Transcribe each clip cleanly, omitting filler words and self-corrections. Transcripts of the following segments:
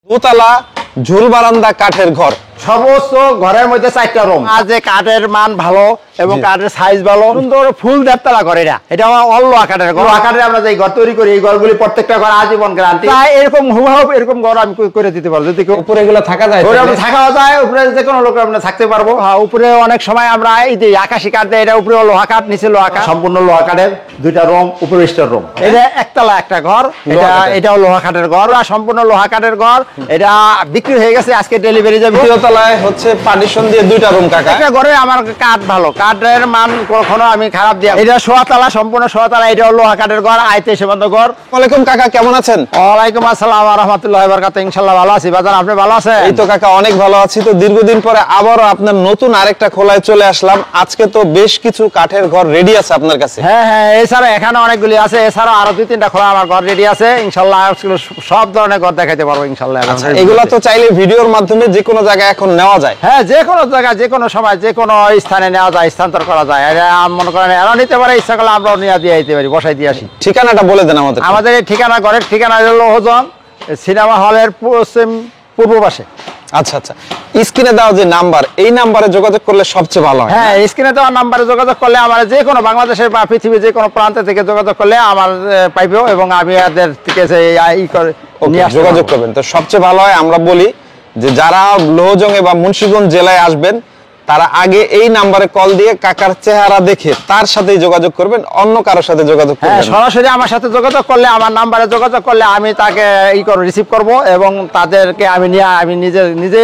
দোতলা ঝুল বারান্দা কাঠের ঘর, সর্বোচ্চ ঘরের মধ্যে 4টা রুম। আর যে কাঠের মান ভালো এবং কাঠের সাইজ ভালো, সুন্দর ফুল দেড়তলা ঘর। এটা অল লোহা কাঠের ঘর। লোহা কাঠের আমরা যে ঘর তৈরি করি, এই ঘরগুলি প্রত্যেকটা ঘর আজীবন গ্যারান্টি। এরকম হুবহু এরকম ঘর আমি করে দিতে পারবো। যদি উপরে এগুলো থাকা যায়, থাকা যায়, উপরে যে কোনো লোক আমরা থাকতে পারবো। হ্যাঁ, উপরে অনেক সময় আমরা এই যে আকাশি কাঠ দেয়, এটা উপরে লোহা কাঠ, নিচে লোহা কাঠ, সম্পূর্ণ লোহা কাঠের 2টা রুম, উপরে স্টোর রুম। এটা একতলা একটা ঘর, এটাও লোহা কাঠের ঘর, সম্পূর্ণ লোহা কাঠের ঘর। এটা বিক্রি হয়ে গেছে, আজকে ডেলিভারি যাবে। তলায় হচ্ছে পার্টিশন দিয়ে 2টা রুম। কাকা একটা ঘরে আমার কাঠ ভালো, কাঠের মান কখনো আমি খারাপ দিই। এটা 16 তলা, সম্পূর্ণ 16 তলা। এটাও লোহা কাঠের ঘর, আইতে সীমান্ত ঘর। ওয়ালাইকুম কাকা, কেমন আছেন? ওয়ালাইকুম আসসালাম ওয়া রাহমাতুল্লাহি ওয়া বারাকাতুহু। ইনশাআল্লাহ ভালো আছি বাজার, আপনি ভালো আছেন? এই তো কাকা, অনেক ভালো আছি। তো দীর্ঘদিন পরে আবারও আপনার নতুন আরেকটা খোলায় চলে আসলাম। আজকে তো বেশ কিছু কাঠের ঘর রেডি আছে আপনার কাছে। হ্যাঁ হ্যাঁ, এছাড়া এখানে অনেকগুলি আছে, এছাড়া আরো 2-3টা খোলা আমার ঘর রেডি আছে। ইনশাআল্লাহ সব ধরনের ঘর দেখাইতে পারবো ইনশাআল্লাহ। এগুলা তো চাইলে ভিডিওর মাধ্যমে যে কোনো জায়গায় এখন নেওয়া যায়। হ্যাঁ, যে কোনো জায়গায়, যে কোনো সময়, যে কোনো স্থানে নেওয়া যায়, স্থানান্তর করা যায়। মনে করেন এরা নিতে পারে, ইচ্ছা করলে আমরাও নিয়ে দিয়ে দিতে পারি, বসাই দিয়ে আসি। ঠিকানাটা বলে দেন আমাদের। আমাদের এই ঠিকানা, ঘরের ঠিকানা হলো ওজন সিনেমা হলের পূর্ব পাশে। আচ্ছা আচ্ছা, স্ক্রিনে দেওয়া যে নাম্বার, এই নাম্বারে যোগাযোগ করলে সবচেয়ে ভালো হয়। হ্যাঁ, স্ক্রিনে দেওয়া নাম্বারে যোগাযোগ করলে আমার যে কোনো বাংলাদেশের বা পৃথিবীর যে কোনো প্রান্ত থেকে যোগাযোগ করলে আমার পাইবেও, এবং আমি এদের থেকে যোগাযোগ করবেন। তো সবচেয়ে ভালো হয়, আমরা বলি যে যারা লোহজং বা মুন্সিগঞ্জ জেলায় আসবেন, তারা আগে এই নাম্বারে কল দিয়ে কাকার চেহারা দেখে তার সাথেই যোগাযোগ করবেন, অন্য কারোর সাথে যোগাযোগ করবেন। হ্যাঁ, সরাসরি আমার সাথে যোগাযোগ করলে, আমার নাম্বারে যোগাযোগ করলে আমি তাকে রিসিভ করব, এবং তাদেরকে আমি নিজে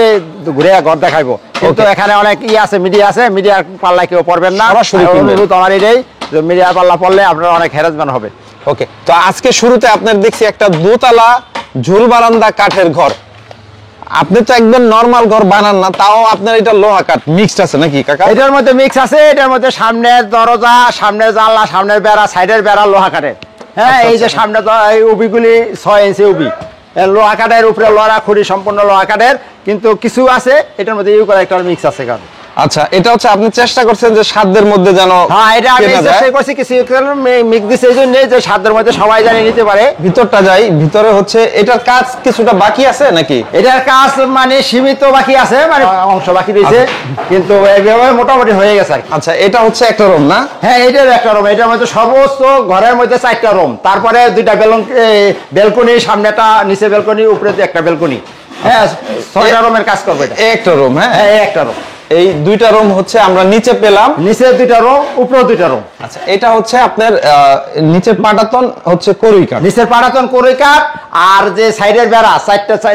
ঘুরে ঘর দেখাইবো। কিন্তু এখানে অনেক আছে, মিডিয়া আছে, মিডিয়ার পাল্লায় কেউ পড়বেন না। অনুরোধ আমার এটাই যে মিডিয়ার পাল্লা পড়লে আপনার অনেক হ্যারাসমেন্ট হবে। ওকে, তো আজকে শুরুতে আপনার দেখছি একটা দোতলা ঝুল বারান্দা কাঠের ঘর। আপনি তো একদম নরমাল ঘর বানান না, তাও আপনার এটা লোহা কাঠ মিক্সড আছে নাকি কাকা? এটার মধ্যে মিক্স আছে। এটার মধ্যে সামনের দরজা, সামনের জানলা, সামনের বেড়া, সাইডের বেড়া লোহা কাঠের। হ্যাঁ, এই যে সামনে এই উবিগুলি 6 ইঞ্চি উবি, লোহা কাঠের, উপরে লড়া খুঁড়ি সম্পূর্ণ লোহা কাঠের। কিন্তু কিছু আছে এটার মধ্যে একটা মিক্স আছে কাঠ। আচ্ছা, এটা হচ্ছে আপনি চেষ্টা করছেন যে সাধ্যের মধ্যে যেন। হ্যাঁ, এটা আমি চেষ্টা করছি কিছু মিক্স দিছে, এই জন্য যে সাধ্যের মধ্যে সবাই জানি নিতে পারে। ভিতরটা যাই, ভিতরে হচ্ছে এটার কাজ কিছুটা বাকি আছে নাকি? এটার কাজ মানে সীমিত বাকি আছে, মানে অংশ বাকি রয়েছে, কিন্তু এইভাবে মোটামুটি হয়ে গেছে। আচ্ছা, এটা হচ্ছে একটা রুম না? হ্যাঁ, এটার একটা রুম। এটার মধ্যে সর্বোচ্চ ঘরের মধ্যে 4টা রুম, তারপরে 2টা বেলকনি, সামনেটা, নিচে বেলকনি, উপরে একটা বেলকনি। হ্যাঁ, 6টা রুমের কাজ করবে এটা। একটা রুম। হ্যাঁ, একটা রুম। এই 2টা রুম হচ্ছে আমরা নিচে পেলাম, নিচে 2টা রুম, উপরে 2টা রুম। আচ্ছা, এটা হচ্ছে আপনার নিচের পাটাতন হচ্ছে করুই কাঠ, নিচের পাটাতন করুই কাঠ। আর যে সাইডের বেড়া,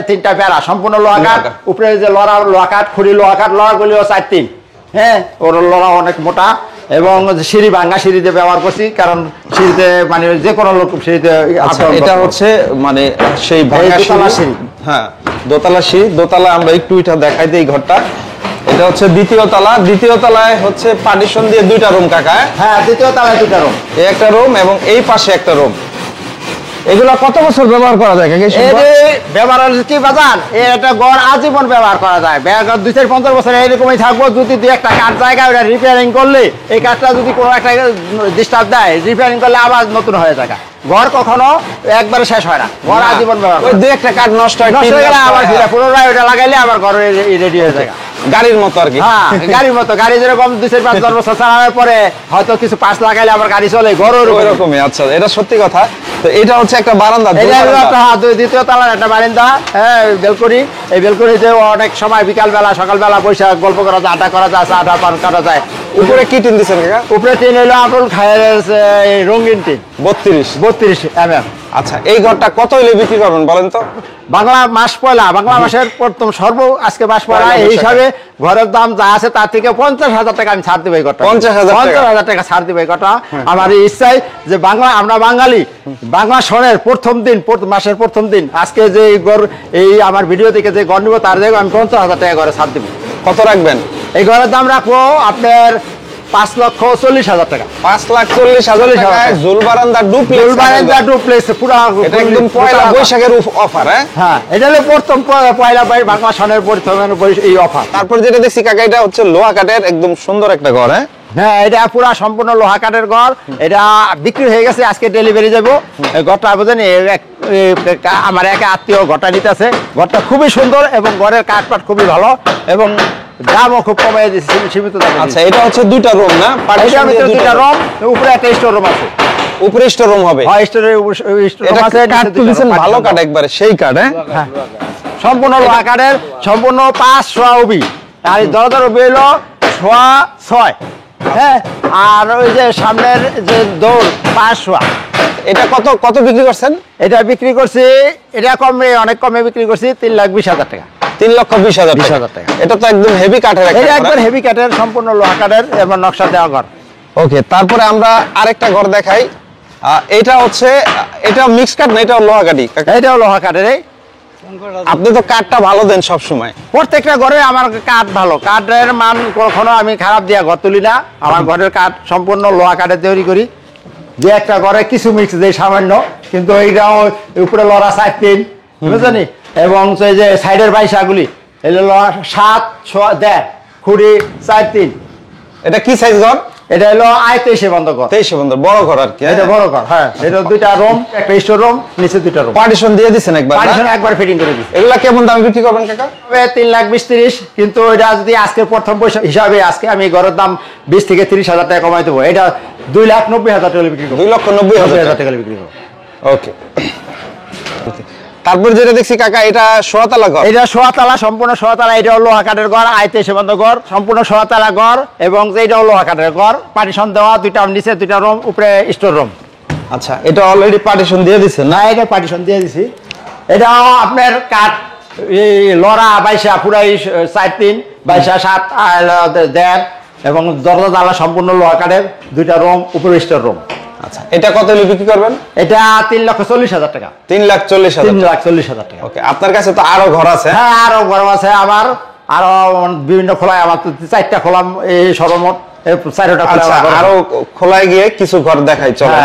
3টা বেড়া সম্পূর্ণ লোহা কাঠ। উপরে যে লোহা কাঠ, খুঁড়ি লোহা কাঠ, লড়াগুলিও 4-3। হ্যাঁ, ওর লড়া অনেক মোটা, এবং সিঁড়ি ভাঙা সিঁড়িতে ব্যবহার করছি, কারণ সিঁড়িতে মানে যে কোনো লোক সিঁড়িতে। এটা হচ্ছে মানে সেই ভাঙা সিঁড়ি। হ্যাঁ, দোতলা সিঁড়ি। দোতলা আমরা একটু এটা দেখাই দিই ঘরটা। এটা হচ্ছে দ্বিতীয় তলা। দ্বিতীয় তলায় হচ্ছে পার্টিশন দিয়ে 2টা রুম কাকা। হ্যাঁ, দ্বিতীয় তলায় 2টা রুম। এই একটা রুম এবং এই পাশে একটা রুম। এগুলা কত বছর ব্যবহার করা যায় কাকা? ব্যবহার কি বাজার, এটা গড় আজীবন ব্যবহার করা যায়। 2-50 বছর এরকমই থাকবো। যদি 2-একটা কাঠ জায়গা ওটা রিপেয়ারিং করলে, এই কাঠটা যদি কোনো একটা ডিস্টার্ব দেয়, রিপেয়ারিং করলে আবার নতুন হয়ে যায়। ঘর কখনো একবারে শেষ হয় না, ঘর আজীবন ব্যবহার। ওই 2-একটা কাঠ নষ্ট হয়ে গেলে আবার পুনরায় ওটা লাগাইলে আবার ঘর রেডি হয়ে যায়, গাড়ির মতো আর কি। হ্যাঁ, গাড়ির মতো। গাড়ি যেরকম 2-5-10 বছর চালানোর পরে হয়তো কিছু পাশ লাগাইলে আবার গাড়ি চলে, ঘরের ওইরকমই। আচ্ছা, এটা সত্যি কথা। তো এটা হচ্ছে একটা বারান্দা। দ্বিতীয় তলার একটা বারান্দা। হ্যাঁ, বেলকনি। এই বেলকনিতে অনেক সময় বিকালবেলা, সকালবেলা বসে গল্প করা যায়, আড্ডা করা যায়, আড্ডা পান করা যায়। উপরে কি টিন দিচ্ছেন কাকা? উপরে টিন হলো আপনার খায়ের রঙিন টিন, 32 mm। আচ্ছা, এই ঘরটা কত হইলে বিক্রি করবেন বলেন তো? বাংলা মাস পয়লা, বাংলা মাসের প্রথম আজকে মাস পয়লা, এই হিসাবে ঘরের দাম যা আছে তার থেকে 50,000 টাকা আমি ছাড় দিব। এই ঘরটা 50,000 টাকা ছাড় দিব। এই ঘরটা আমার ইচ্ছাই যে আমরা বাঙালি, বাংলা সনের প্রথম দিন, মাসের প্রথম দিন, আজকে যে এই আমার ভিডিও থেকে যে ঘর নিব, তার জায়গায় আমি 50,000 টাকা ঘরে ছাড় দিব। কত রাখবেন? এই ঘরের দাম রাখবো আপনার 5,40,000 টাকা। 5,40,000 টাকা ঝুল বারান্দা ডুপ্লেক্স পুরো একদম পয়লা বৈশাখের অফার। হ্যাঁ, এটা হলো প্রথম পয়লা বাংলা সনের প্রথম এই অফার। তারপর যেটা দেখছি কাকা, এটা হচ্ছে লোহা কাঠের একদম সুন্দর একটা ঘর। হ্যাঁ, হ্যাঁ, এটা পুরা সম্পূর্ণ লোহা কাঠের ঘর। এটা বিক্রি হয়ে গেছে, আজকে ডেলিভারি যাবো। ঘরটা বুঝেন আমার এক আত্মীয় ঘরটা নিতেছে। ঘরটা খুবই সুন্দর এবং ঘরের কাঠপাট খুবই ভালো এবং দামও খুব কমে সীমিত দামে। আচ্ছা, এটা হচ্ছে দুইটা রুম না? এটার ভিতরে দুইটা রুম, উপরে একটা স্টোর রুম আছে। উপরে স্টোর রুম হবে? হ্যাঁ, স্টোর রুম আছে। কাঠ তো দিছেন ভালো কাঠ, একবারে সেই কাঠ। হ্যাঁ, সম্পূর্ণ লোহা কাঠের, সম্পূর্ণ 5 ওবি। আর দরজার ওবি হলো 6.6। হ্যাঁ, আর ওই যে সামনের যে দৌড় 5 এটা কত কত বিক্রি করছেন? এটা বিক্রি করছি, এটা কমে, অনেক কমে বিক্রি করছি 3,20,000 টাকা। 3,20,000 টাকা। এটা তো একদম হেভি কাঠের। এটা একবার হেভি কাঠের, সম্পূর্ণ লোহা কাঠের এবং নকশা দেওয়া ঘর। ওকে, তারপরে আমরা আরেকটা ঘর দেখাই। এটা হচ্ছে, এটা মিক্স কাঠ না, এটা লোহা কাঠই? এটাও লোহা কাঠের। আপনি তো কাঠটা ভালো দেন সব সময়। প্রত্যেকটা ঘরে আমার কাঠ ভালো, কাঠের মান কখনো আমি খারাপ দিয়া ঘর তুলি না। আমার ঘরের কাঠ সম্পূর্ণ লোহা কাঠের তৈরি করি। যে একটা ঘরে কিছু মিক্স দেয় সামান্য, কিন্তু এইটাও উপরে লড়া 4-3, বুঝলেন? এবং সেই যে সাইডের বাইসাগুলি এগুলো লড়া 7-6.5, খুঁড়ি 4-3। এটা কি সাইজ ঘর? এটা হলো 23 বন্ধ ঘর। 23 বন্ধ, বড় ঘর আর কি। এটা বড় ঘর। হ্যাঁ, এটা দুইটা রুম, একটা স্টোর রুম, নিচে দুইটা রুম। পার্টিশন দিয়ে দিছেন একবার? পার্টিশন একবার ফিটিং করে দিই। এগুলা কেমন দামে বিক্রি করবেন কাকা? 3,20,30। কিন্তু এটা যদি আজকের প্রথম পয়সা হিসাবে আজকে আমি ঘরের দাম 20 থেকে 30,000 টাকা কমাই দেবো। এটা 2,90,000 টাকা বিক্রি করবো। 2,90,000 টাকা বিক্রি করবো। ওকে। তারপর যেটা দেখছি কাকা, এটা 6 তলা ঘর। এটা 6 তলা, সম্পূর্ণ 6 তলা। এটা হলো লোহা কাঠের ঘর, 23 বন্ধ ঘর, সম্পূর্ণ 6 তলা ঘর। এবং এইটা হলো লোহা কাঠের ঘর, পার্টিশন দেওয়া, দুইটা নিচে দুইটা রুম, উপরে স্টোর রুম। আচ্ছা, এটা অলরেডি পার্টিশন দিয়ে দিছেন না? না, এটা পার্টিশন দিয়ে দিছি। এটা আপনার কাঠ লড়া বাইসা পুরাই 4-3, বাইসা 7.5 এবং দরজা জানলা সম্পূর্ণ লোহা কাঠের, দুইটা রুম, উপরে স্টোর রুম। আচ্ছা, এটা কত হলে বিক্রি করবেন? এটা 3,40,000 টাকা। 3,40,000? 3,40,000 টাকা। ওকে, আপনার কাছে তো আরো ঘর আছে? হ্যাঁ, আরো ঘর আছে আমার, আরো বিভিন্ন খোলায়। আমার তো 4টা খোলাম, এই সর্বমোট 4টা খোলা। আরো খোলায় গিয়ে কিছু ঘর দেখাই, চলো।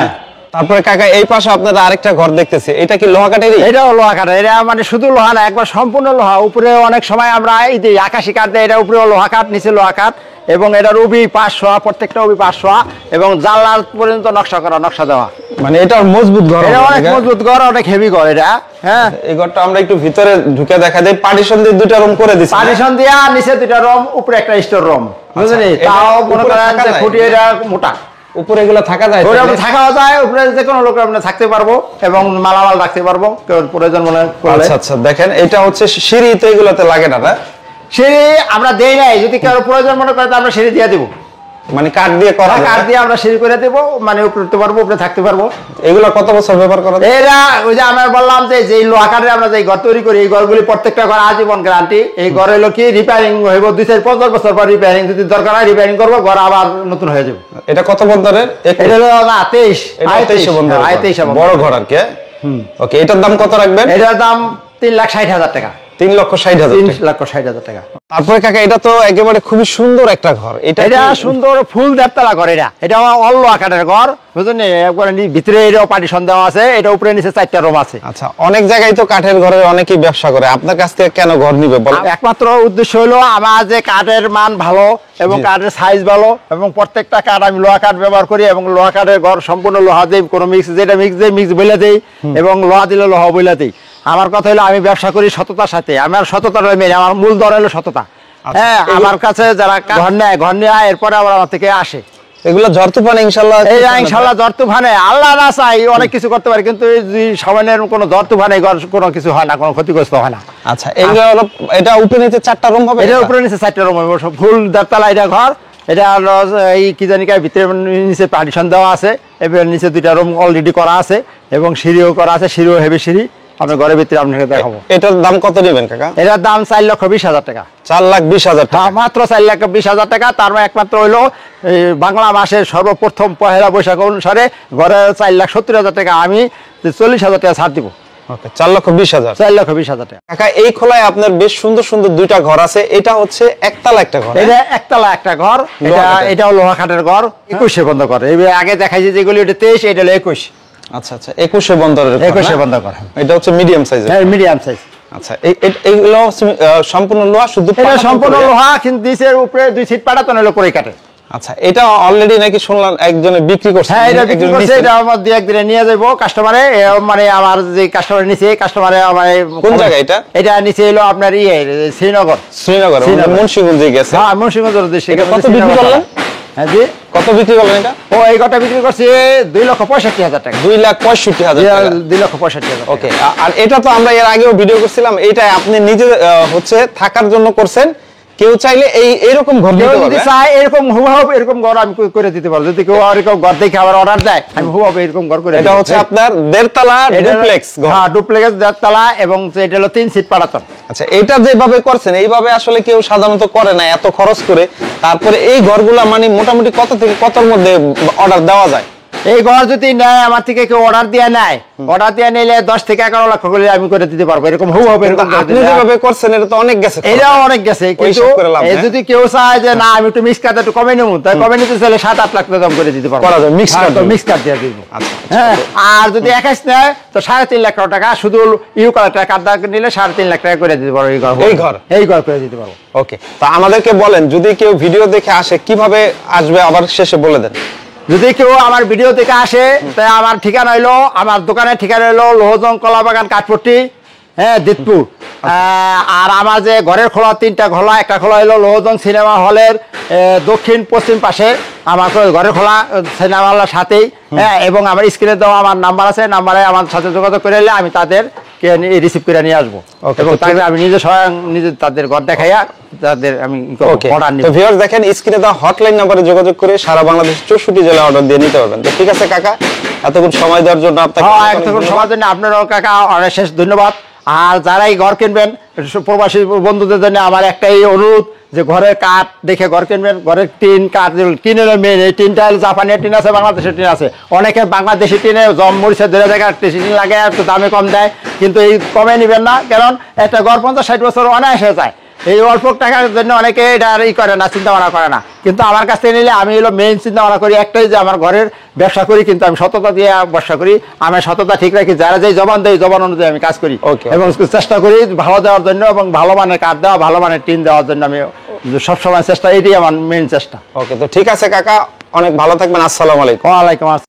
তারপরে কাকা, এই পাশে আপনারা আরেকটা ঘর দেখতেছি, এটা কি লোহা কাঠেরই? এটাও লোহা কাঠের। এটা মানে শুধু লোহা না, একবার সম্পূর্ণ লোহা। উপরে অনেক সময় আমরা এই যে আকাশি কাঠ দেয়, এটা উপরেও লোহা কাঠ, নিচে লোহা কাঠ। এবং এটার উবি 500, প্রত্যেকটা উবি 500 এবং জানলার পর্যন্ত নকশা করা, নকশা দেওয়া। মানে এটা মজবুত ঘর? এটা অনেক মজবুত ঘর, অনেক হেভি ঘর এটা। হ্যাঁ, এই ঘরটা আমরা একটু ভিতরে ঢুকে দেখা দেই। পার্টিশন দিয়ে দুইটা রুম করে দিছি? পার্টিশন দিয়ে নিচে দুইটা রুম, উপরে একটা স্টোর রুম, বুঝলেন? তাও মনে করেন যে খুঁটি এটা মোটা। উপরে এগুলো থাকা যায়? থাকাও যায়, উপরে যে কোনো লোক আমরা থাকতে পারবো এবং মালামাল রাখতে পারবো, কেউ প্রয়োজন মনে করলে। আচ্ছা আচ্ছা, দেখেন এটা হচ্ছে সিঁড়ি, তো এগুলোতে লাগে না? সিঁড়ি আমরা দেই নাই, যদি কেউ প্রয়োজন মনে করে আমরা সিঁড়ি দিয়ে দেবো। মানে কাঠ দিয়ে করা? কাঠ দিয়ে আমরা সিঁড়ি করে দেবো, মানে উপরে উঠতে পারবো, উপরে থাকতে পারবো। এগুলো কত বছর ব্যবহার করা? এরা ওই যে আমরা বললাম যে লোহা কাঠের আমরা যে ঘর তৈরি করি, এই ঘরগুলি প্রত্যেকটা ঘর আজীবন গ্যারান্টি। এই ঘরে হলো কি রিপেয়ারিং হইব 2-50 বছর পর রিপেয়ারিং, যদি দরকার হয় রিপেয়ারিং করবো, ঘর আবার নতুন হয়ে যাবে। এটা কত বন্ধনের? এটা হলো না 23 বন্ধন, 23 বড় ঘর আর কি। ওকে, এটার দাম কত রাখবেন? এটার দাম 3,60,000 টাকা। 3,60,000 টাকা। তারপরে কাকা, এটা তো একেবারে খুবই সুন্দর একটা ঘর। এটা সুন্দর ফুল দেড়তলা ঘর। এটা অল লোহা কাঠের ঘর, বুঝলেন? একবারে ভিতরে এটাও পার্টিশন দেওয়া আছে, এটা উপরে নিচে 4টা রুম আছে। আচ্ছা, অনেক জায়গায় তো কাঠের ঘরে অনেকেই ব্যবসা করে, আপনার কাছ থেকে কেন ঘর নিবে বল? একমাত্র উদ্দেশ্য হলো আমার যে কাঠের মান ভালো এবং কাঠের সাইজ ভালো, এবং প্রত্যেকটা কাঠ আমি লোহা কাঠ ব্যবহার করি এবং লোহা কাঠের ঘর সম্পূর্ণ লোহা দেই, কোনো মিক্স যেটা মিক্স বইলা দেই এবং লোহা দিলে লোহা বইলা দেই। আমার কথা হলো আমি ব্যবসা করি সততার সাথে। আমার সততার মেনে, আমার মূল দর হলো সততা। হ্যাঁ, আমার কাছে যারা ঘর নেয় এরপরে আবার আমার থেকে আসে। এগুলো ঝড় তুফানে ইনশাআল্লাহ ঝড় তুফানে আল্লাহ না চাই অনেক কিছু করতে পারে, কিন্তু সামান্যের কোনো ঝড় তুফানে কোনো কিছু হয় না, কোনো ক্ষতিগ্রস্ত হয় না। আচ্ছা, এগুলো হলো, এটা উপরে নিচে 4টা রুম হবে? এটা উপরে নিচে 4টা রুম হবে, ফুল দেড়তলা এটা ঘর। এটা এই কি জানি ভিতরে নিচে পার্টিশন দেওয়া আছে, এবার নিচে 2টা রুম অলরেডি করা আছে এবং সিঁড়িও করা আছে, সিঁড়িও হেভি সিঁড়ি। আপনার ঘরের ভিতরে আপনাকে দেখাবো। এটার দাম কত নেবেন কাকা? এটার দাম 4,20,000 টাকা। 4,20,000 টাকা? মাত্র 4,20,000 টাকা। তার মানে একমাত্র হইলো বাংলা মাসের সর্বপ্রথম পহেলা বৈশাখ অনুসারে ঘরে 4,70,000 টাকা, আমি 40,000 টাকা ছাড় দিব। ওকে, 4,20,000? 4,20,000 টাকা। কাকা, এই খোলায় আপনার বেশ সুন্দর সুন্দর দুইটা ঘর আছে। এটা হচ্ছে একতলা একটা ঘর? এটা একতলা একটা ঘর। এটাও লোহা কাঠের ঘর, 21 বন্ধ করে। আগে দেখাইছি যেগুলি, এটা 23, এটা হলো 21। আচ্ছা আচ্ছা, 21 বন্ধনের? 21 বন্ধ করে। এটা হচ্ছে মিডিয়াম সাইজ? হ্যাঁ, মিডিয়াম সাইজ। আচ্ছা, এইগুলো সম্পূর্ণ লোহা? শুধু এটা সম্পূর্ণ লোহা, কিন্তু নিচের উপরে 2 সিট পাটা তো নইলো করে কাটে। আচ্ছা, এটা অলরেডি নাকি শুনলাম একজনে বিক্রি করছে। হ্যাঁ, এটা বিক্রি করছে, এটা আমার দুই একদিনে নিয়ে যাবো কাস্টমারে। মানে আমার যে কাস্টমার নিছে, কাস্টমারে আমার কোন জায়গা এটা? এটা নিচে এলো আপনার শ্রীনগর। শ্রীনগর মুন্সিগঞ্জে গেছে। হ্যাঁ, মুন্সিগঞ্জের উদ্দেশ্যে। কত বিক্রি করলেন? হ্যাঁ জি, কত বিক্রি করলেন এটা? ও এই গোটা বিক্রি করছে 2,65,000 টাকা। 2,65,000 টাকা। 2,65,000। ওকে, আর এটা তো আমরা এর আগেও ভিডিও করছিলাম, এটা আপনি নিজে হচ্ছে থাকার জন্য করছেন। কেউ চাইলে এরকম ঘর দিতে পারবে। চাই এরকম হুবহু এরকম ঘর আমি করে দিতে পারবো। যদি কেউ এরকম ঘর দেখে আবার অর্ডার দেয়, আমি হুবহু এরকম ঘর করে। এটা হচ্ছে আপনার 1.5 তলা ডুপ্লেক্স ঘর। হ্যাঁ, ডুপ্লেক্স 1.5 তলা, এবং এটা হলো 3 সিট পাটাতন। আচ্ছা, এটা যেভাবে করছেন এইভাবে আসলে কেউ সাধারণত করে না এত খরচ করে। তারপরে এই ঘরগুলা মানে মোটামুটি কত থেকে কতর মধ্যে অর্ডার দেওয়া যায়? এই ঘর যদি নেয় আমার থেকে কেউ অর্ডার দিয়ে নেয়, অর্ডার দিয়ে নিলে 10 থেকে 11 লক্ষ করে আমি করে দিতে পারবো। এরকম হুবহু এরকম আপনি যেভাবে করছেন এটা তো অনেক গেছে। এটাও অনেক গেছে, কিন্তু যদি কেউ চায় যে না আমি একটু মিক্স কাটে একটু কমে নেবো, তাই কমে নিতে চাইলে 7-8 লাখ টাকা দাম করে দিতে পারবো। করা যায়, মিক্স কাট দিয়ে দিব। আচ্ছা, হ্যাঁ, আর যদি 21 নেয় তো 3.5 লাখ টাকা, শুধু ইউ কালারটা কাটদা নিলে 3.5 লাখ টাকা করে দিতে পারবো। এই ঘর করে দিতে পারবো। ওকে, তো আমাদেরকে বলেন যদি কেউ ভিডিও দেখে আসে কিভাবে আসবে, আবার শেষে বলে দেন। যদি কেউ আমার ভিডিও থেকে আসে, তাই আমার ঠিকানা হইলো, আমার দোকানের ঠিকানা হইলো লোহজং কলাবাগান কাঠপট্টি, হ্যাঁ, দিতপুর। আর আমার যে ঘরের খোলা 3টা খোলা, একটা খোলা হইলো লোহজং সিনেমা হলের দক্ষিণ পশ্চিম পাশে আমার ঘরের খোলা সিনেমা হলের সাথেই। হ্যাঁ, এবং আমার স্ক্রিনে দেওয়া আমার নাম্বার আছে, নাম্বারে আমার সাথে যোগাযোগ করে নিলে আমি তাদেরকে রিসিভ করে নিয়ে আসবো। এবং তাদের আমি নিজে স্বয়ং নিজে তাদের ঘর দেখাইয়া তাদের আমি অর্ডার নিব। তো ভিউয়ার্স দেখেন, স্ক্রিনে দেওয়া হটলাইন নম্বরে যোগাযোগ করে সারা বাংলাদেশ 64 জেলায় অর্ডার দিয়ে নিতে পারবেন। তো ঠিক আছে কাকা, এতক্ষণ সময় দেওয়ার জন্য আপনাকে এতক্ষণ সময়ের জন্য আপনারও কাকা অনেক শেষ ধন্যবাদ। আর যারাই ঘর কিনবেন, প্রবাসী বন্ধুদের জন্য আমার একটাই অনুরোধ যে ঘরের কাঠ দেখে ঘর কিনবেন। ঘরের টিন কাঠ কিনে মেন, এই টিনটা জাপানি টিন আছে, বাংলাদেশের টিন আছে। অনেকে বাংলাদেশি টিনে জম মরিচে 2 জায়গায় টিন লাগে, একটু দামে কম দেয়, কিন্তু এই কমে নেবেন না, কারণ একটা ঘর 50-60 বছর অনায়াসে যায়। এই অল্প টাকার জন্য অনেকে এটা করে না, চিন্তা ভাবনা করে না। কিন্তু আমার কাছ থেকে নিলে আমি হলো মেইন চিন্তা ভাবনা করি একটাই, যে আমার ঘরের ব্যবসা করি, কিন্তু আমি সততা দিয়ে ব্যবসা করি। আমি সততা ঠিক রাখি, যারা যেই জবান দেয় জবান অনুযায়ী আমি কাজ করি, এবং চেষ্টা করি ভালো দেওয়ার জন্য, এবং ভালো মানের কাঠ দেওয়া, ভালো মানের টিন দেওয়ার জন্য আমি সবসময় চেষ্টা, এটাই আমার মেইন চেষ্টা। ওকে, তো ঠিক আছে কাকা, অনেক ভালো থাকবেন। আসসালামু আলাইকুম। ওয়ালাইকুম আসসালাম।